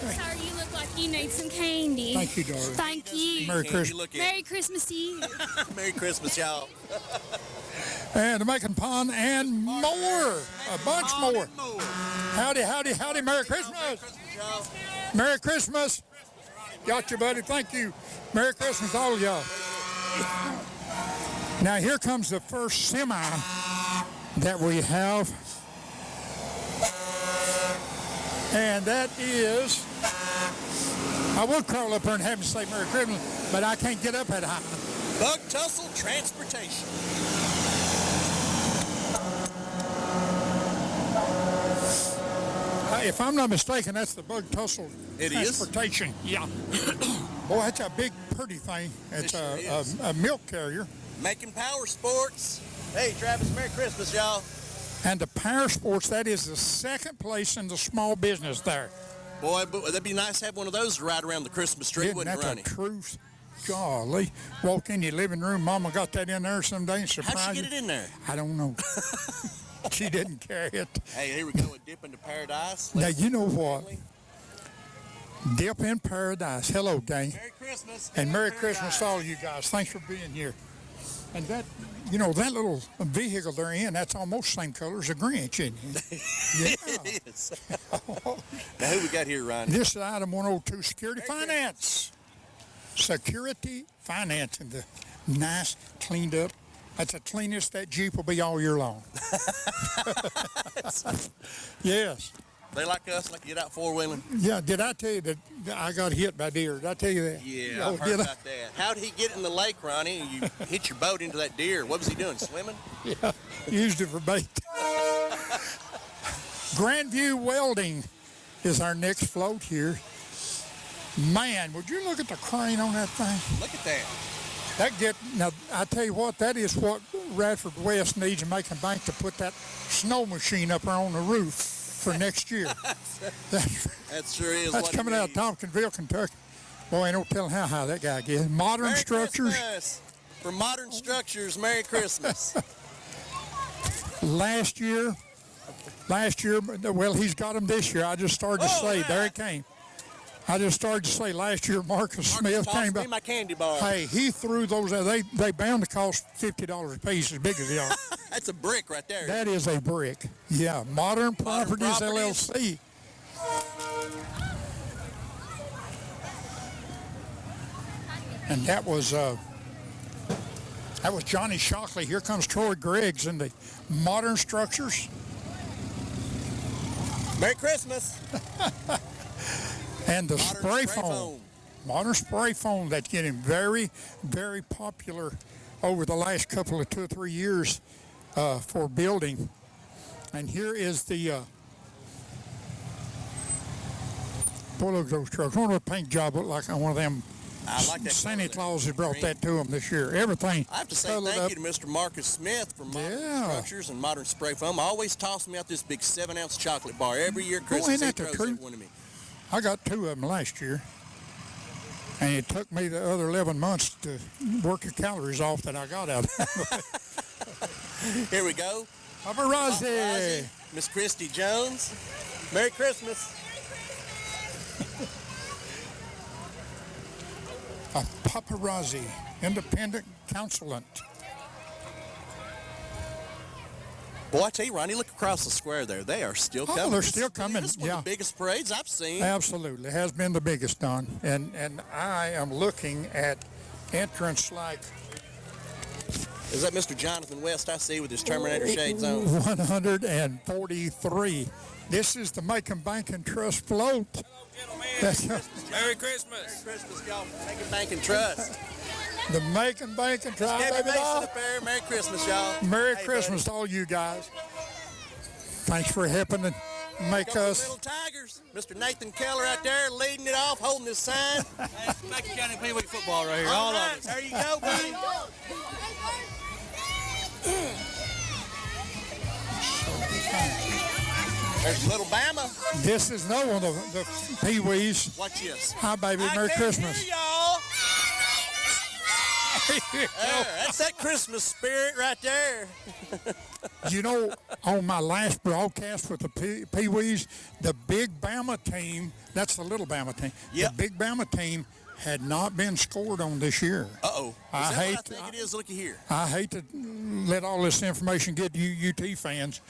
Sorry, you look like you need some candy. Thank you, darling. Thank you. Merry Candy Christmas. look at. Merry Christmas to you. Merry Christmas, y'all. And the Macon Pond and more. A bunch more. Howdy, howdy, howdy. Merry Christmas. Merry Christmas. Got you, buddy. Thank you. Merry Christmas to all of y'all. Now, here comes the first semi that we have. And that is, I would crawl up there and have him say Merry Christmas, but I can't get up that high. Bug Tussle Transportation. if I'm not mistaken, that's the Bug Tussle It is? transportation. Yeah. Boy, that's a big, pretty thing. It's a milk carrier. Making power sports. Hey, Travis, Merry Christmas, y'all. And the Power Sports, that is the second place in the small business there. Boy, but that'd be nice to have one of those right around the Christmas tree, Isn't wouldn't that it, Ronnie? the truth? Golly. Walk in your living room, Mama got that in there someday and surprised How'd she get it in there? I don't know. She didn't carry it. Hey, here we go, a dip into paradise. Now, you know what? Dip in paradise. Hello, gang. Merry Christmas. And Merry Christmas to all you guys. Thanks for being here. And that, you know, that little vehicle they're in, that's almost the same color as a Grinch, isn't it? Yeah. It is. Now, who we got here, Ronnie? This is item 102, Security Finance. Security Finance. And the nice, cleaned up. That's the cleanest that Jeep will be all year long. Yes. They like us, like you get out four-wheeling? Yeah, did I tell you that I got hit by deer? Did I tell you that? Yeah, I've heard about that. How did he get in the lake, Ronnie? You hit your boat into that deer. What was he doing, swimming? Yeah, used it for bait. Grandview Welding is our next float here. Man, would you look at the crane on that thing? Look at that. Now, I tell you what, that is what Radford West needs in Macon Bank to put that snow machine up there on the roof for next year. That sure is. That's what coming out of Tompkinsville, Kentucky. Boy, ain't no telling how high that guy gets. Modern Merry Structures. Christmas. For Modern Structures, Merry Christmas. Last year, well, he's got them this year. I just started to say, there it came. I just started to say last year, Marcus Smith came me by. my candy bar. Hey, he threw those. They bound to cost $50 a piece, as big as they are. That's a brick right there. That is a brick. Yeah, Modern Properties Properties. LLC. And that was Johnny Shockley. Here comes Troy Griggs in the Modern Structures. Merry Christmas. And the Modern spray spray foam. foam. Modern spray foam that's getting very, very popular over the last couple of 2 or 3 years for building. And here is the, boy, look at those trucks. I wonder what paint job looked like on one of them. I like that. Santa color Claus has there. brought that to them this year. Everything. I have to say colored thank up. you to Mr. Marcus Smith from Modern Structures and Modern Spray Foam. Always tossing me out this big 7-ounce chocolate bar every year. Christmas ain't that Eve the throws truth? every one to me. I got 2 of them last year. And it took me the other 11 months to work the calories off that I got out of it. Here we go. Paparazzi. Miss Christy Jones. Merry Christmas. A paparazzi, independent consultant. Boy, I tell you, Ronnie, look across the square there. They are still coming. Oh, they're still coming. This is one Yeah. of the biggest parades I've seen. Absolutely, has been the biggest, Don. And I am looking at entrance like Is that Mr. Jonathan West I see with his Terminator shades on? 143. This is the Macon Bank and Trust float. Merry Christmas. Merry Christmas, y'all. Macon Bank and Trust. The Macon Bank and Trust. Happy baby Mason doll. Affair. Merry Christmas, y'all. Merry Hey, Christmas to all you guys. Thanks for helping to make us. Little Tigers. Mr. Nathan Keller out there leading it off, holding his sign. Macon County Pee Wee football right here. All right, there you go, buddy. There's Little Bama. This is no one of the Pee-wees. Watch this. Hi, baby. I Merry can't Christmas. hear y'all. There, that's that Christmas spirit right there. You know, on my last broadcast with the Pee-wees, the Big Bama team, that's the Little Bama team, Yep. the Big Bama team had not been scored on this year. Uh-oh. Is I that hate- what I think it is? Looky here. I hate to let all this information get to you UT fans,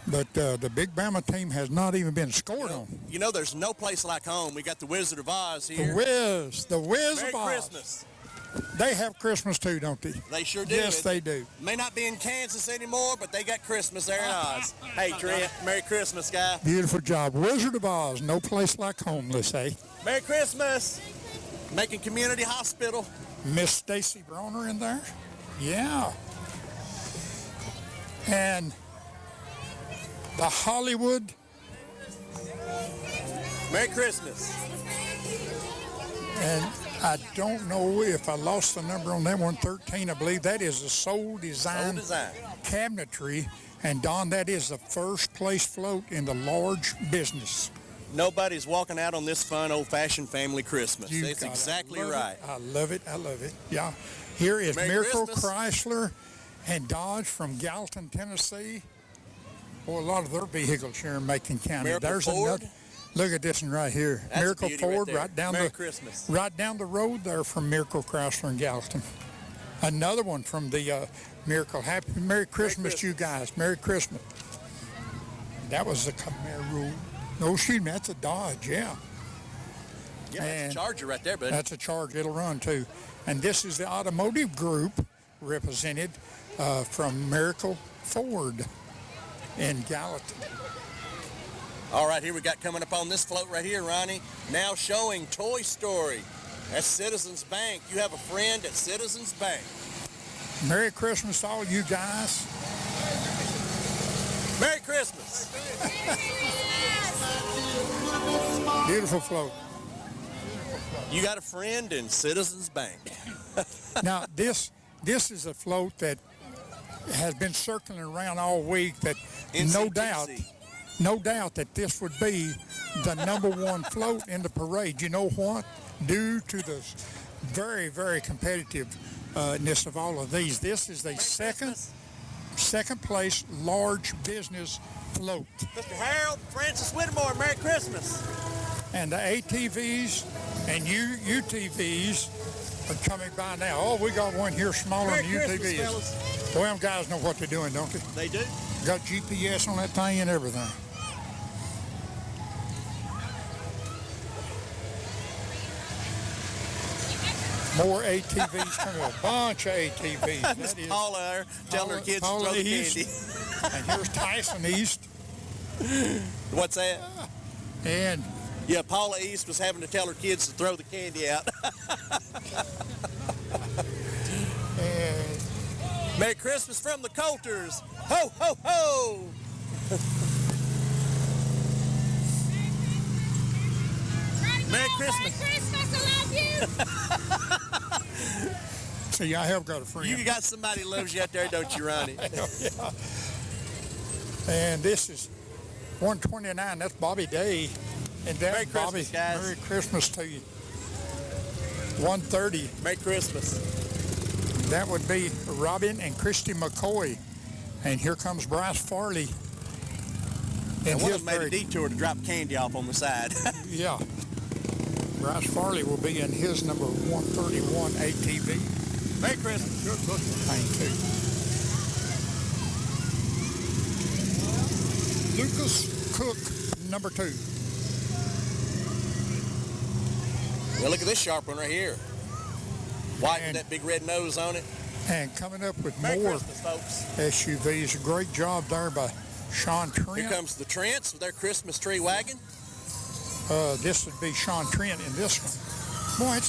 but the Big Bama team has not even been scored on. You know, there's no place like home. We got the Wizard of Oz The here. Wiz Merry of Oz. Christmas. They have Christmas too, don't they? They sure do. Yes, they do. May not be in Kansas anymore, but they got Christmas there in Oz. Hey, Trent, Merry Christmas, guy. Beautiful job. Wizard of Oz, no place like home, let's say. Merry Christmas. Macon Community Hospital. Miss Stacy Broner in there? Yeah. And the Hollywood Merry Christmas. And I don't know if I lost the number on that one, 13, I believe. That is the Soul Design Cabinetry. And Don, that is the first place float in the large business. Nobody's walking out on this fun, old-fashioned family Christmas. That's exactly right. I love it. I love it. Yeah. Here is Merry Miracle Christmas. Chrysler and Dodge from Gallatin, Tennessee. Boy, a lot of their vehicles here in Macon County. Miracle There's Ford. another. Look at this one right here. That's Miracle beauty Ford right there. down Merry the Christmas. right down the road there from Miracle Chrysler in Gallatin. Another one from the Miracle. Merry Christmas to you guys. Merry Christmas. That was the Camaro. No, excuse me, that's a Dodge, yeah. Yeah, that's a Charger right there, buddy. That's a Charger. It'll run too. And this is the automotive group represented from Miracle Ford in Gallatin. All right, here we got coming up on this float right here, Ronnie. Now showing Toy Story at Citizens Bank. You have a friend at Citizens Bank. Merry Christmas to all you guys. Merry Christmas. Beautiful float. You got a friend in Citizens Bank. Now, this is a float that has been circling around all week that no doubt that this would be the number one float in the parade. You know what? Due to the very, very competitiveness of all of these, this is the second place large business float. Mr. Harold Francis Whittemore, Merry Christmas. And the ATVs and UTVs are coming by now. Oh, we got one here smaller than UTVs. Fellas. Well, them guys know what they're doing, don't they? They do. Got GPS on that thing and everything. More ATVs coming, a bunch of ATVs. Miss Paula there telling her kids to throw the candy. And here's Tyson East. What's that? And yeah, Paula East was having to tell her kids to throw the candy out. and Merry Christmas from the Coulters. Ho, ho, ho. Merry Christmas. Merry Christmas, I love you. see, I have got a friend. You got somebody who loves you out there, don't you, Ronnie? Yeah. And this is 129. That's Bobby Day. And that Merry Bobby, Christmas, guys. Merry Christmas to you. 130. Merry Christmas. That would be Robin and Christy McCoy. And here comes Bryce Farley. And one of them made a detour to drop candy off on the side. Yeah. Bryce Farley will be in his number 131 ATV. Merry Christmas. Thank you. Lucas Cook, number 2. Well, look at this sharp one right here. White with that big red nose on it. And coming up with Merry more Christmas, folks. SUVs. A great job there by Sean Trent. Here comes the Trents with their Christmas tree wagon. This would be Sean Trent in this one. Boy,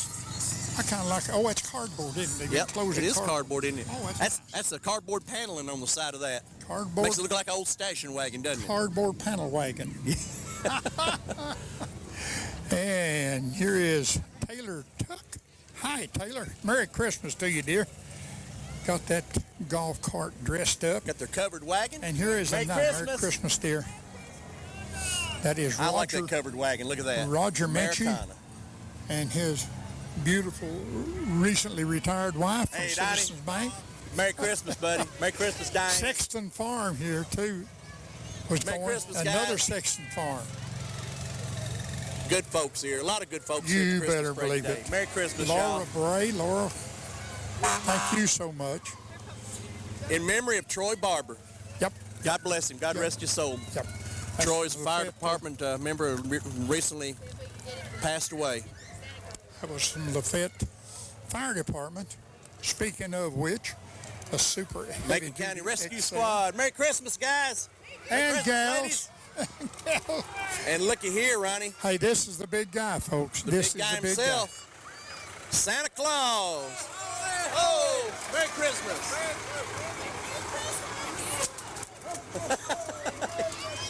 I kind of like it. Oh, it's cardboard, isn't it? Yep, it is cardboard, isn't it? Oh, that's a cardboard paneling on the side of that. Cardboard. Makes it look like an old station wagon, doesn't it? Cardboard panel wagon. And here is Taylor Tuck. Hi, Taylor. Merry Christmas to you, dear. Got that golf cart dressed up. Got their covered wagon. And here is Merry Merry Christmas, dear. That is Roger. I like that covered wagon. Look at that. Roger Mitchell and his beautiful, recently retired wife from Citizens Bank. Merry Christmas, buddy. Merry Christmas, Diane. Sexton Farm here, too. Merry Christmas, guys. Another Sexton Farm. Good folks here. A lot of good folks you here. You better believe Day. it. Merry Christmas, Laura y'all. Bray. Laura, thank you so much. In memory of Troy Barber. Yep. God bless him. God rest his soul. Yep. Troy's a fire department member recently passed away. That was from Lafayette Fire Department. Speaking of which, a super Macon County Rescue Squad. Merry Christmas, guys. And gals. And looky here, Ronnie. Hey, this is the big guy, folks. This big is guy the big himself. Santa Claus. Oh, Merry Christmas.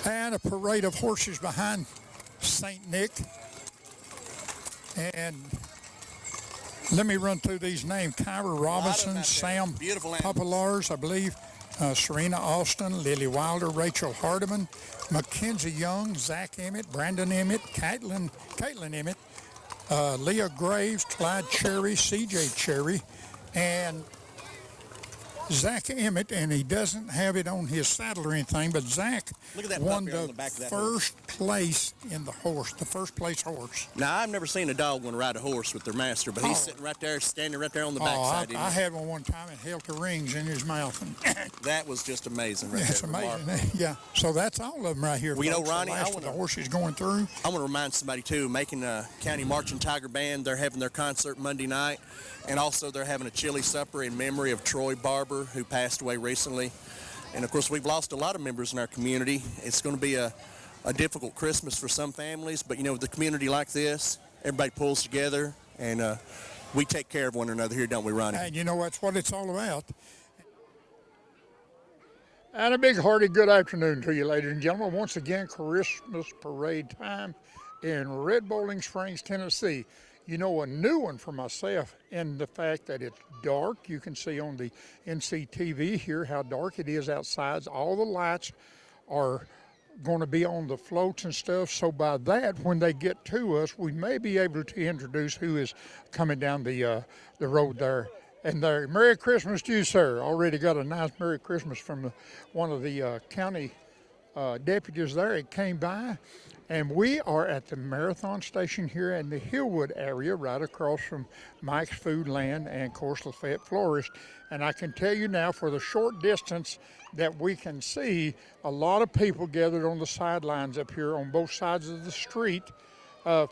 and a parade of horses behind St. Nick. And let me run through these names. Kyra Robinson, Sam Populars, I believe, Serena Austin, Lily Wilder, Rachel Hardiman, Mackenzie Young, Zach Emmett, Brandon Emmett, Caitlin Emmett, Leah Graves, Clyde Cherry, CJ Cherry, and Zach Emmett, and he doesn't have it on his saddle or anything, but Zach won the first place in the horse, the first place horse. Now, I've never seen a dog want to ride a horse with their master, but he's sitting right there, standing right there on the backside. I had one time and held the rings in his mouth. And that was just amazing right there. It's amazing. Yeah, so that's all of them right here. Well, you know, folks, Ronnie, the horses going through. I want to remind somebody, too, Macon County Marching Tiger Band, they're having their concert Monday night. And also they're having a chili supper in memory of Troy Barber, who passed away recently. And, of course, we've lost a lot of members in our community. It's going to be a difficult Christmas for some families. But, you know, with a community like this, everybody pulls together, and we take care of one another here, don't we, Ronnie? And, you know, that's what it's all about. And a big hearty good afternoon to you, ladies and gentlemen. Once again, Christmas parade time in Red Bowling Springs, Tennessee. You know, a new one for myself in the fact that it's dark. You can see on the NCTV here how dark it is outside. All the lights are going to be on the floats and stuff. So by that, when they get to us, we may be able to introduce who is coming down the road there. And there, Merry Christmas to you, sir. Already got a nice Merry Christmas from one of the county deputies there. It came by. And we are at the Marathon Station here in the Hillwood area, right across from Mike's Food Land and, of course, Lafayette Florist. And I can tell you now, for the short distance that we can see, a lot of people gathered on the sidelines up here on both sides of the street from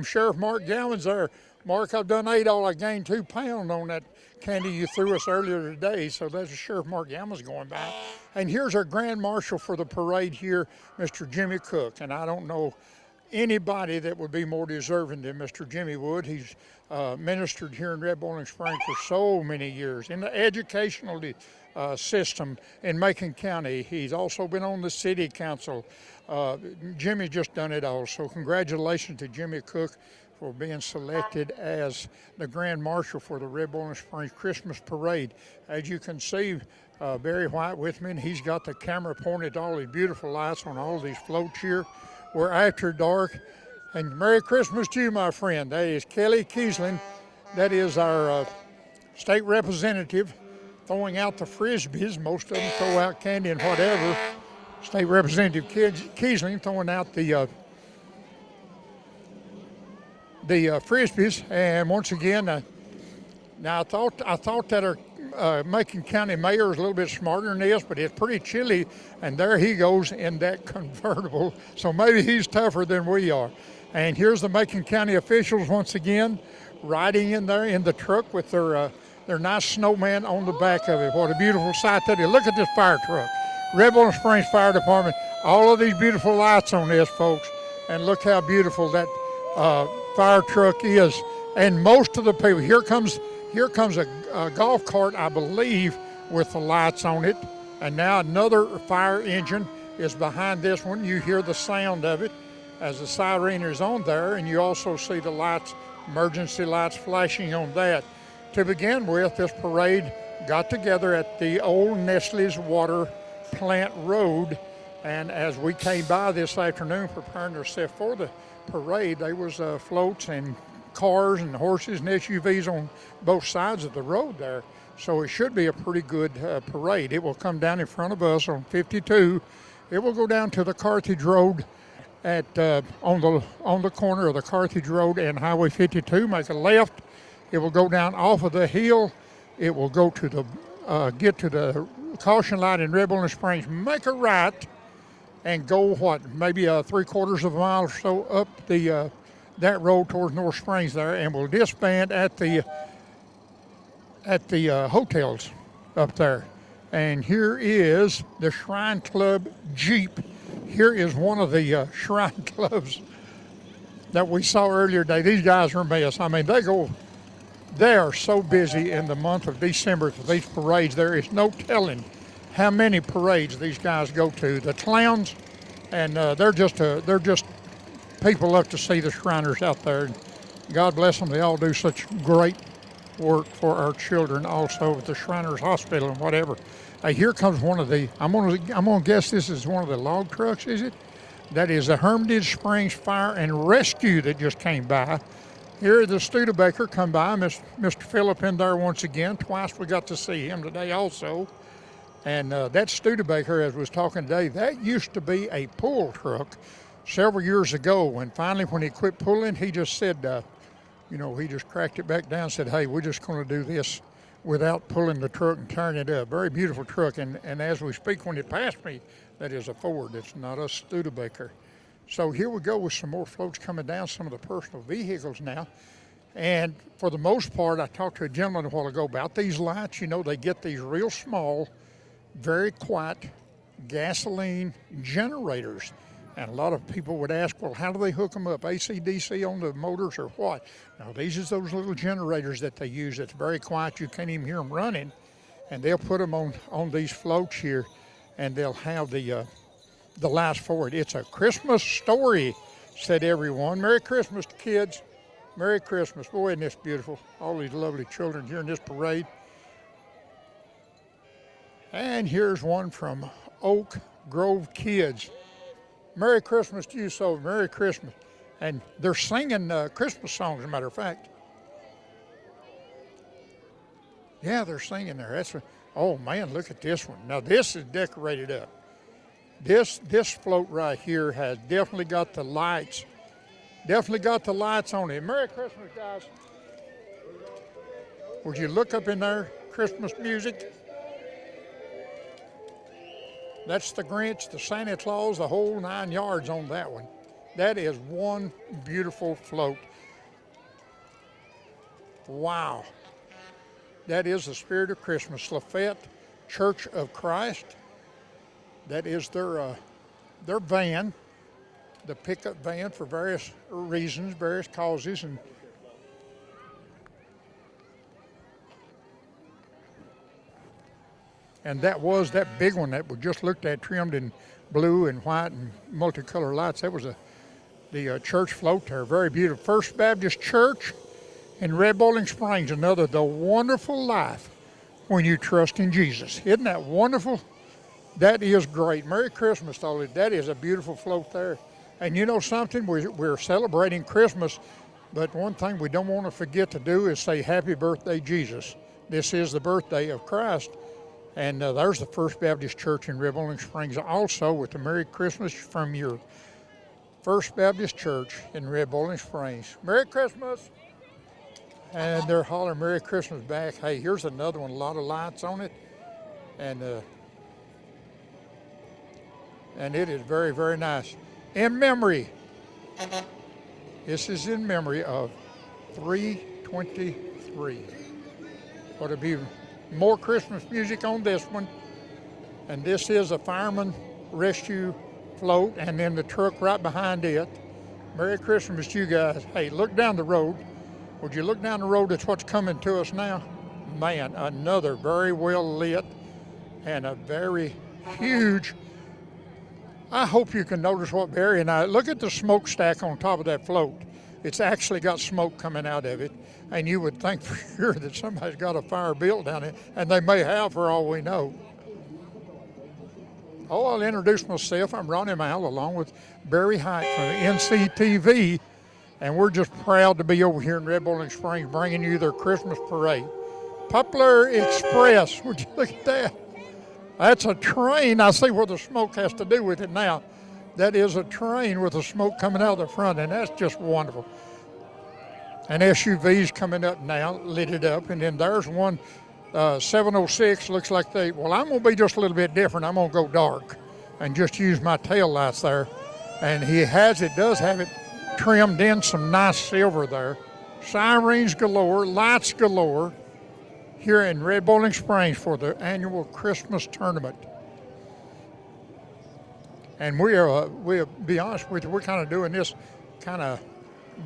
Sheriff Mark Gowans there. Mark, I've done ate all. I gained 2 pounds on that candy you threw us earlier today. So that's Sheriff Mark Gowans going by. And here's our Grand Marshal for the parade here, Mr. Jimmy Cook. And I don't know anybody that would be more deserving than Mr. Jimmy Wood. He's ministered here in Red Bowling Springs for so many years in the educational system in Macon County. He's also been on the city council. Jimmy just done it all. So congratulations to Jimmy Cook for being selected as the Grand Marshal for the Red Bowling Springs Christmas Parade. As you can see, Barry White with me, and he's got the camera pointed to all these beautiful lights on all these floats here. We're after dark. And Merry Christmas to you, my friend. That is Kelly Kiesling. That is our state representative throwing out the Frisbees. Most of them throw out candy and whatever. State Representative Kiesling throwing out the Frisbees. And once again, now I thought that our Macon County mayor is a little bit smarter than this, but it's pretty chilly, and there he goes in that convertible. So maybe he's tougher than we are. And here's the Macon County officials once again riding in there in the truck with their nice snowman on the back of it. What a beautiful sight that is. Look at this fire truck. Red Bowling Springs Fire Department. All of these beautiful lights on this, folks. And look how beautiful that fire truck is. And most of the people, here comes a golf cart, I believe, with the lights on it. And now another fire engine is behind this one. You hear the sound of it as the siren is on there, and you also see the lights, emergency lights flashing on that. To begin with, this parade got together at the old Nestle's Water Plant Road, and as we came by this afternoon preparing ourselves for the parade, there was floats and cars and horses and SUVs on both sides of the road there. So it should be a pretty good parade. It will come down in front of us on 52. It will go down to the Carthage Road at on the corner of the Carthage Road and Highway 52. Make a left. It will go down off of the hill. It will go to the get to the caution light in Red Bowling Springs. Make a right and go maybe 3/4 of a mile or so up the that road towards North Springs there, and we'll disband at the hotels up there. And here is the Shrine Club Jeep. Here is one of the Shrine Clubs that we saw earlier today. These guys are a mess. I mean, they are so busy in the month of December for these parades. There is no telling how many parades these guys go to. The clowns, and they're just people love to see the Shriners out there. God bless them. They all do such great work for our children also at the Shriners Hospital and whatever. Here comes one of the, I'm gonna guess this is one of the log trucks, is it? That is the Hermitage Springs Fire and Rescue that just came by. Here the Studebaker come by, Mr. Phillip in there once again. Twice we got to see him today also. And that Studebaker, as was talking today, that used to be a pull truck several years ago. And finally, when he quit pulling, he just said, he just cracked it back down and said, hey, we're just going to do this without pulling the truck and tearing it up. Very beautiful truck. And as we speak, when it passed me, that is a Ford. It's not a Studebaker. So here we go with some more floats coming down, some of the personal vehicles now. And for the most part, I talked to a gentleman a while ago about these lights. They get these real small, very quiet gasoline generators. And a lot of people would ask, well, how do they hook them up? AC, DC on the motors or what? Now, these are those little generators that they use. It's very quiet. You can't even hear them running. And they'll put them on these floats here, and they'll have the lights for it. It's a Christmas story, said everyone. Merry Christmas, kids. Merry Christmas. Boy, isn't this beautiful. All these lovely children here in this parade. And here's one from Oak Grove Kids. Merry Christmas to you, so Merry Christmas. And they're singing Christmas songs, as a matter of fact. Yeah, they're singing there. Oh, man, look at this one. Now, this is decorated up. This float right here has definitely got the lights. Definitely got the lights on it. Merry Christmas, guys. Would you look up in there? Christmas music. That's the Grinch, the Santa Claus, the whole 9 yards on that one. That is one beautiful float. Wow. That is the spirit of Christmas. Lafayette Church of Christ. That is their van, the pickup van for various reasons, various causes. And that was that big one that we just looked at, trimmed in blue and white and multicolored lights. That was the church float there. Very beautiful. First Baptist Church in Red Bowling Springs. The wonderful life when you trust in Jesus. Isn't that wonderful? That is great. Merry Christmas to all of you. That is a beautiful float there. And you know something? We're celebrating Christmas, but one thing we don't want to forget to do is say happy birthday, Jesus. This is the birthday of Christ. And there's the First Baptist Church in Red Bowling Springs also with the Merry Christmas from your First Baptist Church in Red Bowling Springs. Merry Christmas. And they're hollering Merry Christmas back. Hey, here's another one, a lot of lights on it. And it is very, very nice. In memory. This is in memory of 323. What a beautiful. More Christmas music on this one. And this is a fireman rescue float, and then the truck right behind it. Merry Christmas to you guys. Hey, look down the road. Would you look down the road at what's coming to us now? Man, another very well lit and a very huge. I hope you can notice what Barry and I, look at the smokestack on top of that float. It's actually got smoke coming out of it, and you would think for sure that somebody's got a fire built down it, and they may have for all we know. Oh, I'll introduce myself. I'm Ronnie Mal, along with Barry Height from NCTV, and we're just proud to be over here in Red Bowling Springs bringing you their Christmas parade. Poplar Express, would you look at that? That's a train. I see what the smoke has to do with it now. That is a train with the smoke coming out of the front, and that's just wonderful. An SUV's coming up now, lit it up, and then there's one 706, looks like I'm going to be just a little bit different. I'm going to go dark and just use my tail lights there. And does have it trimmed in some nice silver there. Sirens galore, lights galore here in Red Bowling Springs for the annual Christmas tournament. And we'll be honest with you, we're kind of doing this kind of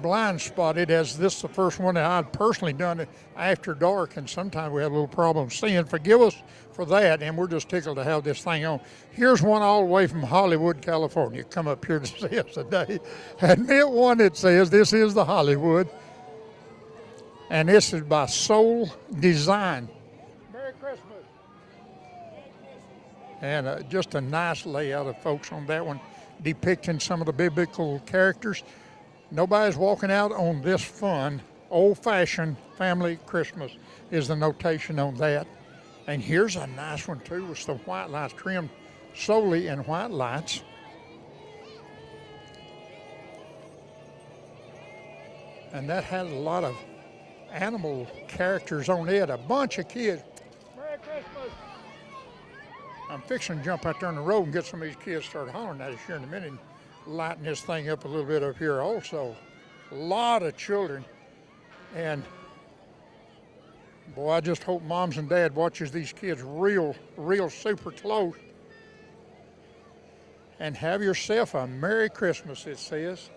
blind spotted, as this is the first one that I've personally done it after dark, and sometimes we have a little problem seeing. Forgive us for that, and we're just tickled to have this thing on. Here's one all the way from Hollywood, California, come up here to see us today. Admit one that says this is the Hollywood, and this is by Soul Design. Merry Christmas. And just a nice layout of folks on that one, depicting some of the biblical characters. Nobody's walking out on this fun, old-fashioned family Christmas is the notation on that. And here's a nice one too with the white lights, trimmed solely in white lights. And that had a lot of animal characters on it, a bunch of kids. Merry Christmas! I'm fixing to jump out there on the road and get some of these kids started hollering at us here in a minute and lighten this thing up a little bit up here also. A lot of children. And boy, I just hope moms and dad watches these kids real super close. And have yourself a Merry Christmas, it says.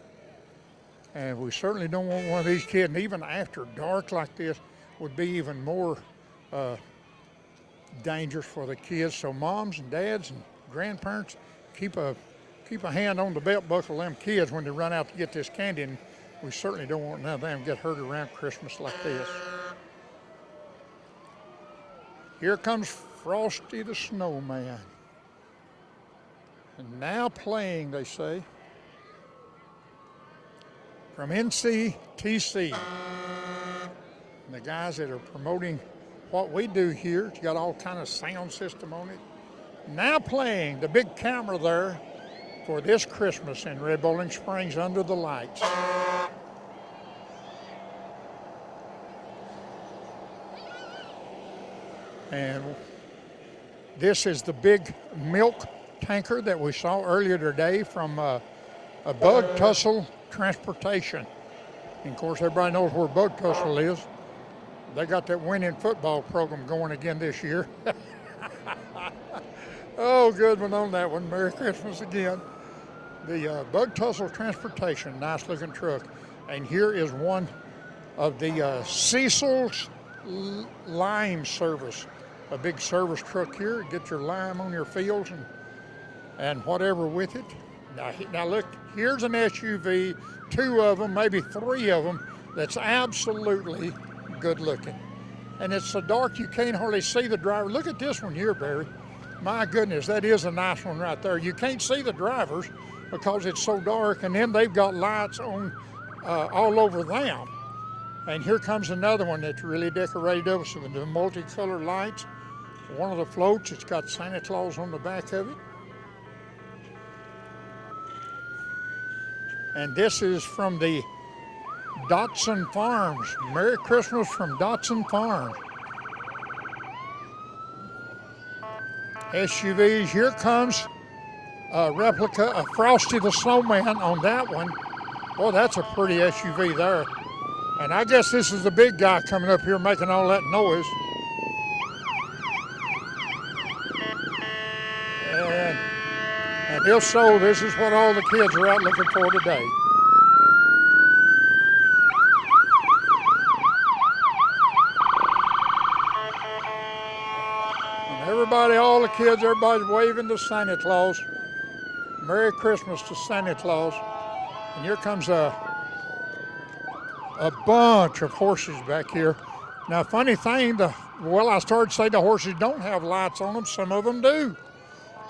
And we certainly don't want one of these kids, and even after dark like this, would be even more dangerous for the kids. So moms and dads and grandparents, keep a hand on the belt buckle of them kids when they run out to get this candy, and we certainly don't want none of them to get hurt around Christmas like this. Here comes Frosty the Snowman. And now playing, they say, from NCTC. And the guys that are promoting what we do here, it's got all kind of sound system on it. Now playing the big camera there for this Christmas in Red Bowling Springs under the lights. And this is the big milk tanker that we saw earlier today from a Bug Tussle Transportation. And of course, everybody knows where Bug Tussle is. They got that winning football program going again this year. Oh, good one on that one. Merry Christmas again. The Bug Tussle Transportation, nice looking truck. And here is one of the Cecil's Lime Service. A big service truck here. Get your lime on your fields and whatever with it. Now look, here's an SUV, two of them, maybe three of them, that's absolutely good looking. And it's so dark you can't hardly see the driver. Look at this one here, Barry. My goodness, that is a nice one right there. You can't see the drivers because it's so dark, and then they've got lights on all over them. And here comes another one that's really decorated up with the multicolored lights. One of the floats, it's got Santa Claus on the back of it. And this is from the Dotson Farms. Merry Christmas from Dotson Farms. SUVs, here comes a replica of Frosty the Snowman on that one. Boy, that's a pretty SUV there. And I guess this is the big guy coming up here making all that noise. And if so, this is what all the kids are out looking for today. And everybody, all the kids, everybody's waving to Santa Claus. Merry Christmas to Santa Claus. And here comes a bunch of horses back here. Now, funny thing, I started to say the horses don't have lights on them. Some of them do.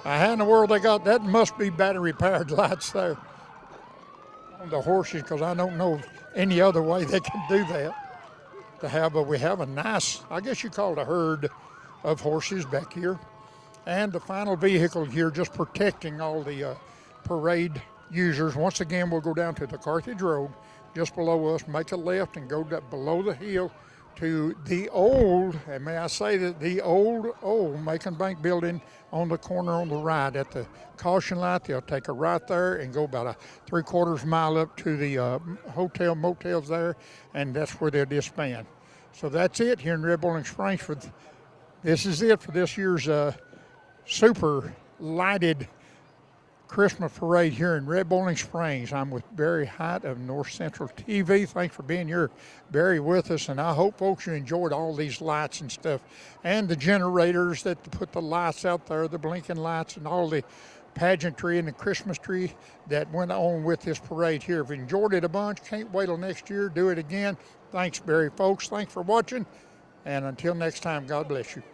How in the world they got that? Must be battery-powered lights there on the horses, because I don't know any other way they can do that. But we have a nice, I guess you call it a herd of horses back here. And the final vehicle here just protecting all the parade users. Once again, we'll go down to the Carthage Road just below us, make a left and go below the hill to the old, and may I say that the old Macon Bank building on the corner on the right at the caution light. They'll take a right there and go about a 3/4 mile up to the hotel motels there, and that's where they'll disband. So that's it here in Red Bowling Springs. This is it for this year's super lighted Christmas parade here in Red Bowling Springs. I'm with Barry Height of North Central TV. Thanks for being here, Barry, with us. And I hope, folks, you enjoyed all these lights and stuff, and the generators that put the lights out there, the blinking lights, and all the pageantry and the Christmas tree that went on with this parade here. If you enjoyed it a bunch, can't wait till next year, do it again. Thanks, Barry, folks. Thanks for watching. And until next time, God bless you.